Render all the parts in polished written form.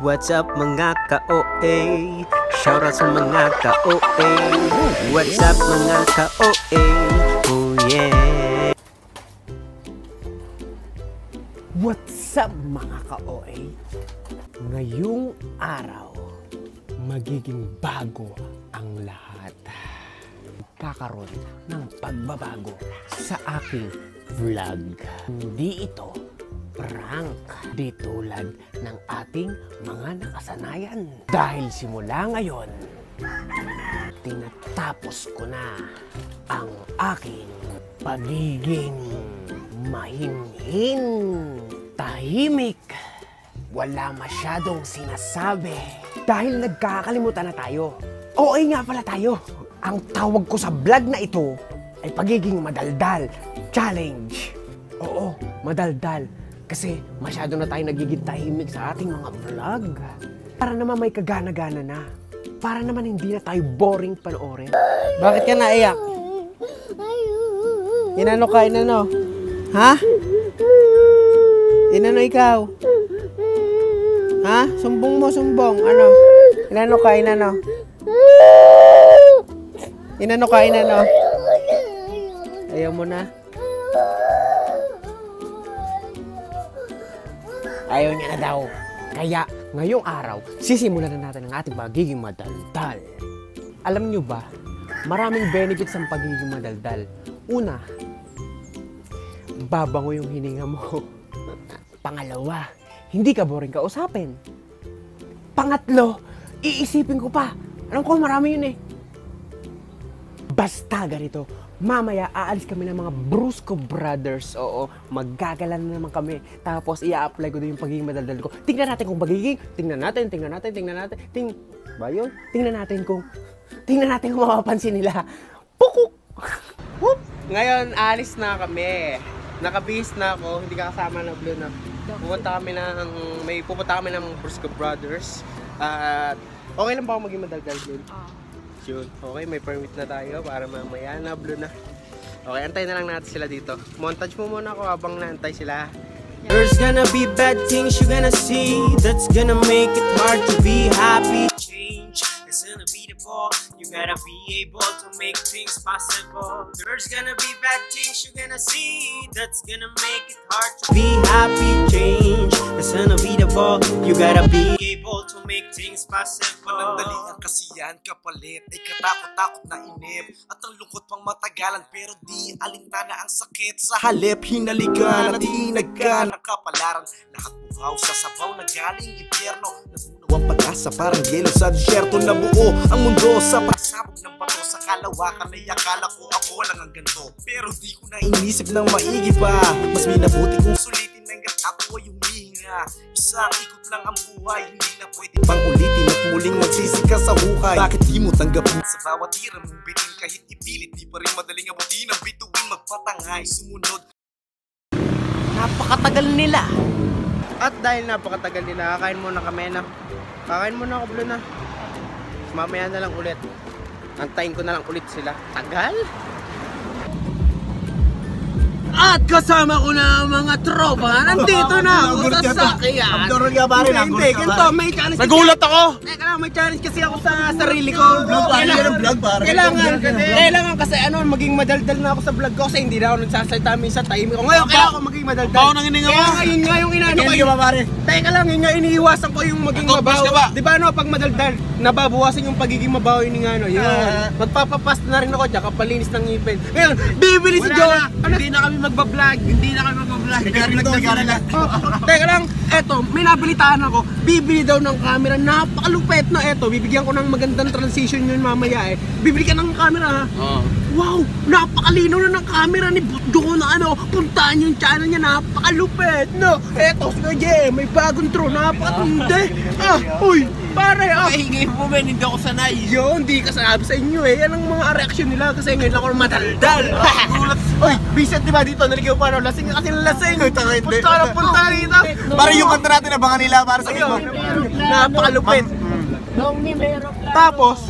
What's up mga ka-OA? Shoutout sa mga ka-OA. What's up mga ka-OA? Oh yeah. What's up mga ka-OA? Ngayong araw, magiging bago ang lahat. Kakaroon ng pagbabago sa aking vlog. Hindi ito prank, di tulad ng ating mga nakasanayan. Dahil simula ngayon, tinatapos ko na ang aking pagiging mahinhin, tahimik, wala masyadong sinasabi. Dahil nagkakalimutan na tayo. OA nga pala tayo. Ang tawag ko sa vlog na ito ay pagiging madaldal challenge. Oo, madaldal. Kasi masyado na tayo nagiging tahimik sa ating mga vlog. Para naman may kagana-gana na. Para naman hindi na tayo boring panoorin. Bakit ka naiyak? Inano ka, inano? Ha? Inano ikaw? Ha? Sumbong mo, sumbong. Ano? Inano ka, inano? Inano ka, inano? Ayaw mo na? Ayaw niya na daw. Kaya ngayong araw, sisimulan na natin ang ating pagiging madaldal. Alam nyo ba, maraming benefits ang pagiging madaldal. Una, babango yung hininga mo. Pangalawa, hindi ka boring kausapin. Pangatlo, iisipin ko pa. Alam ko, marami yun eh. Basta ganito, mamaya aalis kami ng mga Brusco Brothers. Oo, maggagala na naman kami. Tapos i-apply ko doon yung pagiging madaldal ko. Tingnan natin kung magiging. Tingnan natin. Ba yun? Tingnan natin kung mapapansin nila. Pukuk! Whoop! Ngayon, alis na kami. Nakabihis na ako. Hindi ka kasama na Blue na. Pupunta kami ng Brusco Brothers. At okay lang ba ako maging madaldal Blue? Yun. Okay, may permit na tayo para mamaya na Blue na. Okay, antay na lang natin sila dito. Montage mo muna ako habang naantay sila. There's gonna be bad things you're gonna see that's gonna make it hard to be happy. Change is unbeatable. You gotta be able to make things possible. There's gonna be bad things you're gonna see that's gonna make it hard to be happy. Change is unbeatable. You gotta be able to make things possible. Panandalian kasi yan kapalit ay katakot-takot na inip at ang lungkot pang matagalan pero di alintana ang sakit sa halip hinalikan at iinag ka ng kapalaran lahat buhaw sa sabaw na galing impyerno napunaw ang pag-asa parang yelo sa disyerto na buo ang mundo sa pagsabog ng bato sa kalawakan ay akala ko ako lang ang ganito pero di ko na inisip ng maigi pa mas minabuti kong sulitin hanggang ako ay humihinga isang ikot lang ang buhay hindi na pwede pang ulitin at muling magsisika sa hukay bakit di mo tanggapin sa bawat tira mong bitin kahit ipilit di pa rin madaling abutin ang bituin magpatangay sumunod. Napakatagal nila. At dahil napakatagal nila, kakain muna kami na. Kakain muna ako Blue na. Mamaya na lang ulit. Antayin ko na lang ulit sila. Tagal? At kasama ko na ang mga tropa. Nandito na ako sa sakyan. Abdurol ka ba rin? Hindi, ganito, may challenge. Nagulat ako! Teka lang, may challenge kasi ako sa sarili ko. Kailangan kasi maging madaldal na ako sa vlog ko kasi hindi na ako nagsasalita minsan tahimik ko. Ngayon, kailangan ako maging madaldal. Bawo nang hininga mo. Kaya ngayon nga yung inaano ko. Hindi ka ba pare? Teka lang, yun nga iniiwasan ko yung maging mabaho. Di ba pag madaldal, nababawasan yung pagiging mabaho yung ano. Yun. Magpapapast na rin ako dyan, kapalinis ng ngipin. Ngayon, bibili si Joel. Hindi na kami magbablog. Teka lang, eto, may nabilitaan ako. Bibili daw ng camera, napakalupet na eto. Bibigyan ko ng magandang transition yun mamaya eh. Bibili ka ng camera ha. Wow, napakalino na ng camera ni Butdo na puntaan yung channel niya, napakalupet. No, eto, sige, may bagong drone, napakatindi. Uy, pare, Hingay mo men, hindi ako sanay. Yun, hindi ka sanabi sa inyo eh. Yan ang mga reaksyon nila kasi ngayon ako madaldal. Uy, Vincent, diba dito, naligaw pa lasing kasi lasing. Punta na dito. Para yung kanta natin, abangan nila para sa Ayun, napakalupit. Tapos,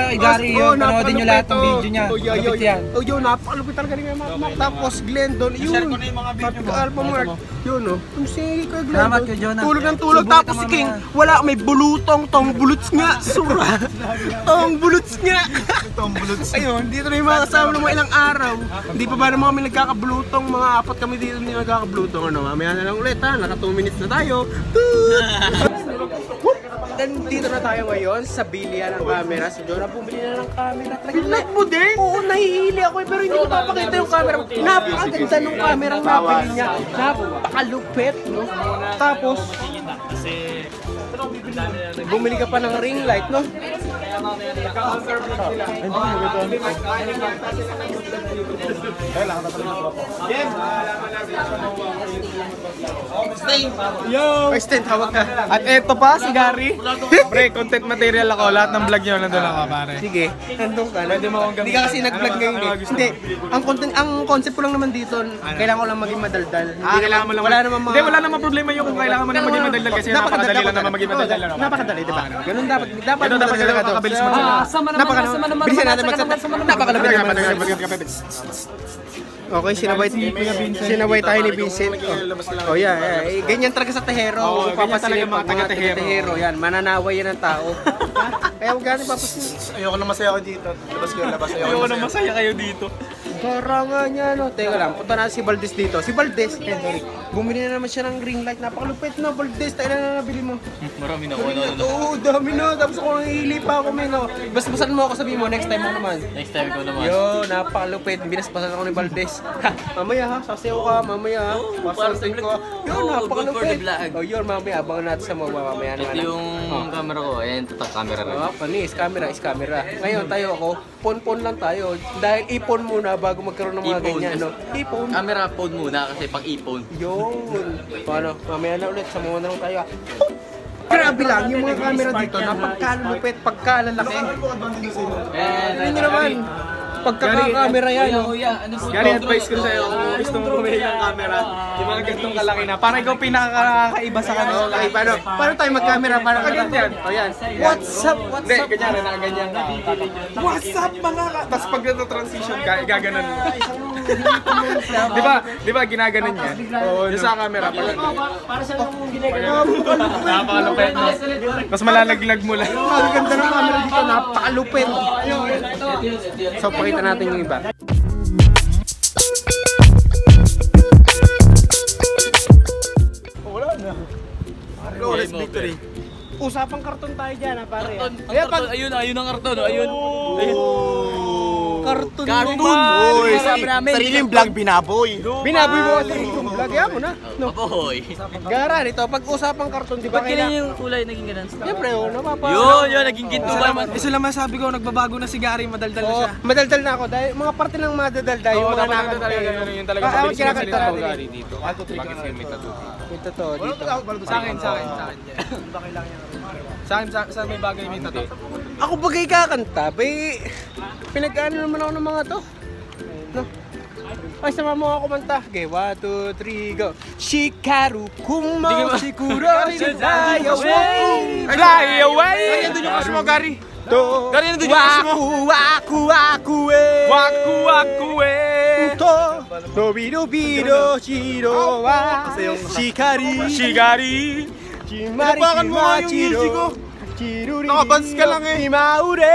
Gary yun, panoodin nyo lahat ng video niya. Lupit yan. Oh, yun, napakalupit talaga ni Mac. Tapos Glendon, yun. Alpha Mark. Yun, oh. Yung si Kuya Salamat Glendon. kay Jonah. Tulog ng tulog. Tapos si King, wala, may bulutong, tong buluts nga. Sura. Tong buluts nga. Tong buluts. Ayun, dito na yung mga kasama ng mga ilang araw. Hindi pa ba naman kami nagkakablutong, mga apat kami dito hindi nagkakablutong. Ano, mamaya na lang ulit ha, naka 2 minutes na tayo. Then dito na tayo ngayon sa bilihan ng camera. Si Jonah bumili na ng camera. Pinag mo din? Oo, nahihili ako pero hindi ko papakita yung camera. Napakaganda ng camera ang napili niya. Napakalupit, no? Tapos, bumili ka pa ng ring light, no? Yo! Extend, hawak ka. At eto pa, si Gary. Pre, content material ako. Lahat ng vlog niyo nandun ako, pare. Sige, nandun ka. Hindi ka kasi nag-vlog ngayon eh. Hindi, ang concept ko lang naman dito, kailangan ko lang maging madaldal. Kailangan mo lang. Wala naman mga... Hindi, wala namang problema yun kung kailangan mo na maging madaldal kasi napakadali lang naman maging madaldal. Napakadali, diba? Ganun dapat napakabilis mo sila. Bilisan natin magsalita. Napakalapit naman. Okay, sinabay tayo ni Vincent. Oh, yeah. Ganyan talaga sa Tehero. Ganyan talaga yung mga taga-Tehero. Yan, mananaway yan ng tao. Kaya huwag gano'n papasin. Ayoko na masaya ako dito. Labas. Ayoko na masaya kayo dito. Karanga niya, no? Teka lang, punta na si Valdez dito. Si Valdez, bumili na naman siya ng ring light. Napakalupit na, Valdez. Tayo na nabili mo. Marami na ako. Oo, dami na. Tapos ako nangihili pa ako, men. Basbasan mo ako, sabihin mo, next time mo naman. Next time ko naman. Yo, napakalupit. Binasbasan ako ni Valdez. Mamaya ha, sasayaw ka, mamaya ha. Pasaltin ko. Yo, napakalupit. Oh, yun, mamaya, abangan natin sa mga mamaya na. Ito yung camera ko. Ayan, ito camera rin. Panis, camera is camera. Ngayon tayo ako, pon-pon lang tayo. Dahil ipon muna bago magkaroon ng mga ganyan, no? Ipon. Camera phone muna kasi pang ipon. Yun. Paano? Mamaya na ulit, samuha na lang tayo. Grabe lang, yung mga camera dito, napagkalupit, pagkalalaki. Hindi nyo naman. Pagkaka-camera yan, no? Gary, advice ko sa'yo kung gusto mo bumili ng camera, yung mga gantong kalaki na. Para ikaw pinakakaiba sa kanila. Okay, paano tayo mag-camera? Parang ganyan. O yan. What's up? Hindi, ganyan na ganyan. What's up mga ka? Tapos pag transition ka, gaganon. Di ba ginaganon niya? Yung sa camera. Para sa nung ginagawa. Napakalupit mo. Mas malalaglag mo lang. Ang ganda ng camera dito, napakalupit. So, pakita natin yung iba. Wala na. Flawless victory. Usapang karton tayo dyan, ha, pare. Ayun ang karton. Ayun. Karton. Uy, sariling vlog binaboy. Binaboy mo kasi yung vlog. Yan mo na. Papoy. Gara, dito, pag usapang karton, di ba Ba't ganyan yung kulay naging ganun? Siyempre, napapa... Yun, naging ginto ba naman? Isa lang masabi ko, nagbabago na si Gary, madaldal na siya. Madaldal na ako dahil mga parte ng madadaldal yung mga nakakanta. Yung talaga mabilis yung salita ko, Gary, dito. Bakit kayo may tattoo? Ito to, dito. Sa akin. Saan may bagay may tattoo? Ako bagay kakanta, bay... Pinag-ano naman ako ng mga to. No? Ay, sama mo ako kumanta. Okay, 1, 2, 3, go. Shikaru kumo shikuro fly away. Fly away! Gary, nandun yung crush mo, Gary. Gary, nandun yung crush mo. Waku to Nobido shiro wa Shikari Napakan mo nga yung music ko. Nakabans ka lang eh. Imaure.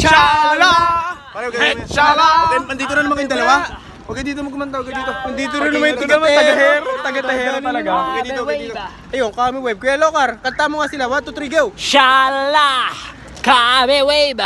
Shala! Shala! Okay, nandito na naman kayong dalawa. Okay, dito mo kumanta. Okay, dito. Nandito rin naman ito naman, taga-tahero talaga. Okay, dito. Ayun, kami wave. Kuya Lokar, kanta mo nga sila. 1, 2, 3, go! Shala! Kame wave!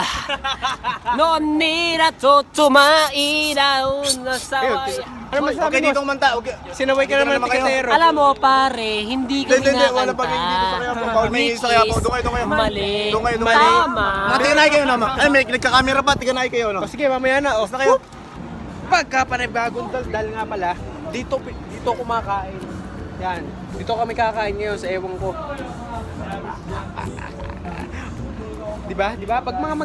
No nira to tumaina una sawaya. Ano masabi Okay, mo? dito kumanta. Okay. Sinaway ka naman ng taga-tahero. Alam mo pare, hindi ko Hindi, wala kinakanta. pag dito sa kaya po. Bawal may isa kaya po. Doon kayo. Mali. Doon kayo. Tama. Mga tiganay kayo naman. Ay, may nagkakamera pa. Tiganay kayo, no? O sige, mamaya na. O, na kayo. Pagka panibagong daldal nga pala, dito kumakain. Yan. Dito kami kakain ngayon sa ewan ko. Diba? Pag mga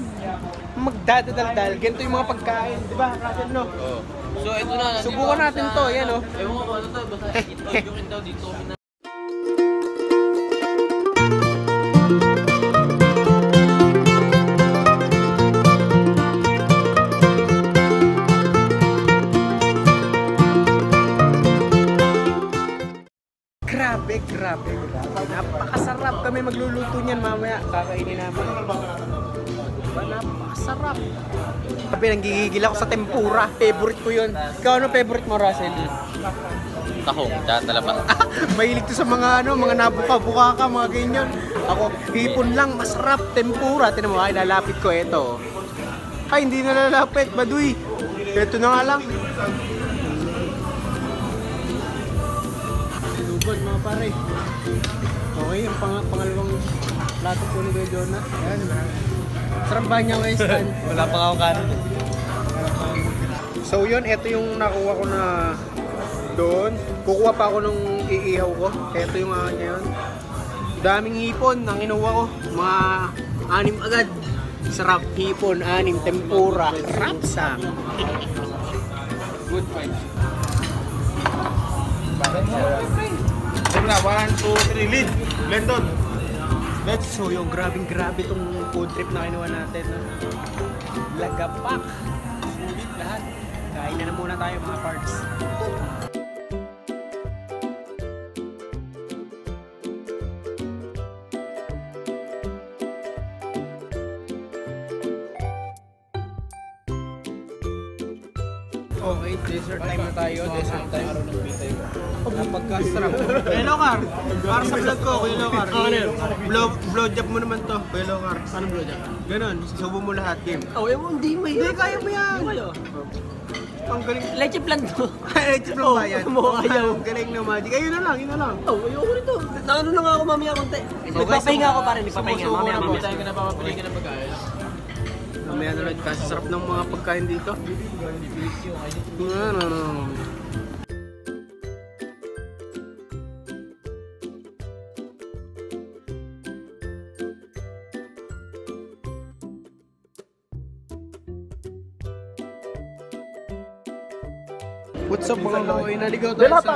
magdadaldal, ganito yung mga pagkain. Diba, Russell, no? Oo. So ito na. Subukan natin to, yan, no? Ewan ko ano to, basta yung daw dito. Grabe. Napakasarap kami magluluto niyan mamaya. Kakainin namin. Napakasarap. Sabi, nanggigigil ako sa tempura. Favorite ko yun. Ikaw, ano favorite mo, Russell? Tahong, talaba. Mahilig to sa mga mga nabuka-buka ka, mga ganyan. Ako, hipon lang, masarap, tempura. Tinan mo, ay, lalapit ko ito. Ay, hindi na lalapit, baduy. Ito na nga lang. Lubad, mga pare. Okay, yung pangalawang plato po ni Kuya Jonah. Ayan. Sarap ba niya, Westan? Wala pa ako kanin. So yun, ito yung nakuha ko na doon. Kukuha pa ako nung iihaw ko. Ito yung yun. Daming hipon ang inuwa ko. Mga 6 agad. Sarap hipon, 6, tempura. Rapsam. Good fight. Wala, 1, 2, 3, lead. Blendon. So yung grabe tong food trip na kinuha natin. No? Lagapak. Sulit lahat. Kain na muna tayo mga parts. Okay, dessert time na tayo. Dessert time. Napagkasarap. Kuya Lokar, para sa vlog ko, Kuya Lokar. Blowjob mo naman to, Kuya Lokar. Anong blowjob? Ganon, subo mo lahat, game. Oh, hindi mo Hindi, kaya mo yan. Ang galing. Leche plan to. Leche plan ba yan? ayaw. Ang galing na magic. Ayun na lang, yun na lang. Oh, ayoko nito. Naano na nga ako mamaya konti. Nagpapahinga ako pare, nagpapahinga. Mamaya Sumusubo mamaya. Tayo ka na papapili ka ng pagkain. Mamaya na lang, kasi sarap ng mga pagkain dito. What's up mga kaoy? Naligaw tayo sa...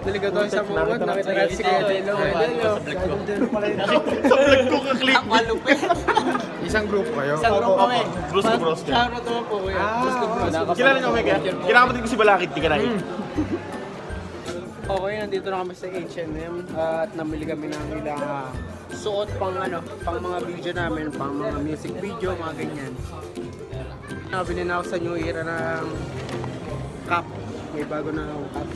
Naligaw tayo sa mga nakita natin si Kuya Delo. Sa vlog ko ka-click. Malupit. Isang grupo kayo? Isang grupo kami. Bruce to Bruce. Shoutout naman po kuya. Kilala niyo kami kaya? Kinakapatid ko si Balakid, Tiganay. Okay, nandito na kami sa H&M at namili kami ng ilang suot pang mga video namin, pang mga music video, mga ganyan. Nabili na ako sa New Era ng cup. May bago na akong cup.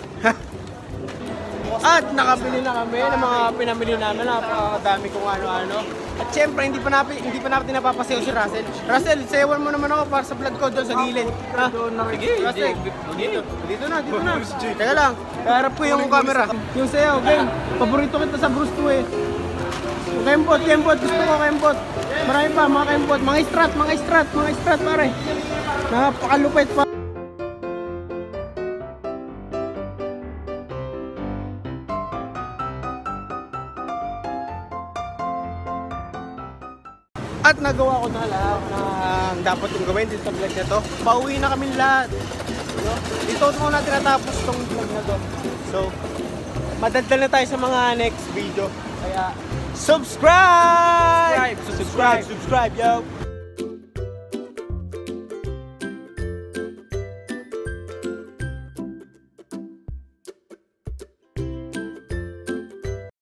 At nakabili na kami ng mga pinamili namin, napakadami kung ano-ano. At syempre, hindi pa natin napapasayaw si Russell. Russell, sayawan mo naman ako para sa vlog ko doon sa gilid. Ha? Sige, Russell. Dito na. Teka lang, kaharap ko yung camera. Yung sayaw, game. Paborito kita sa Bruce 2 eh. Kempot. Gusto ko kempot. Marami pa, mga kempot. Mga strat pare. Napakalupit pa. At nagawa ko na lahat ng dapat yung gawin dito sa vlog na to. Pauwi na kami lahat. No? Dito muna tinatapos tong vlog na to. So, madaldal na tayo sa mga next video. Kaya, subscribe, yo!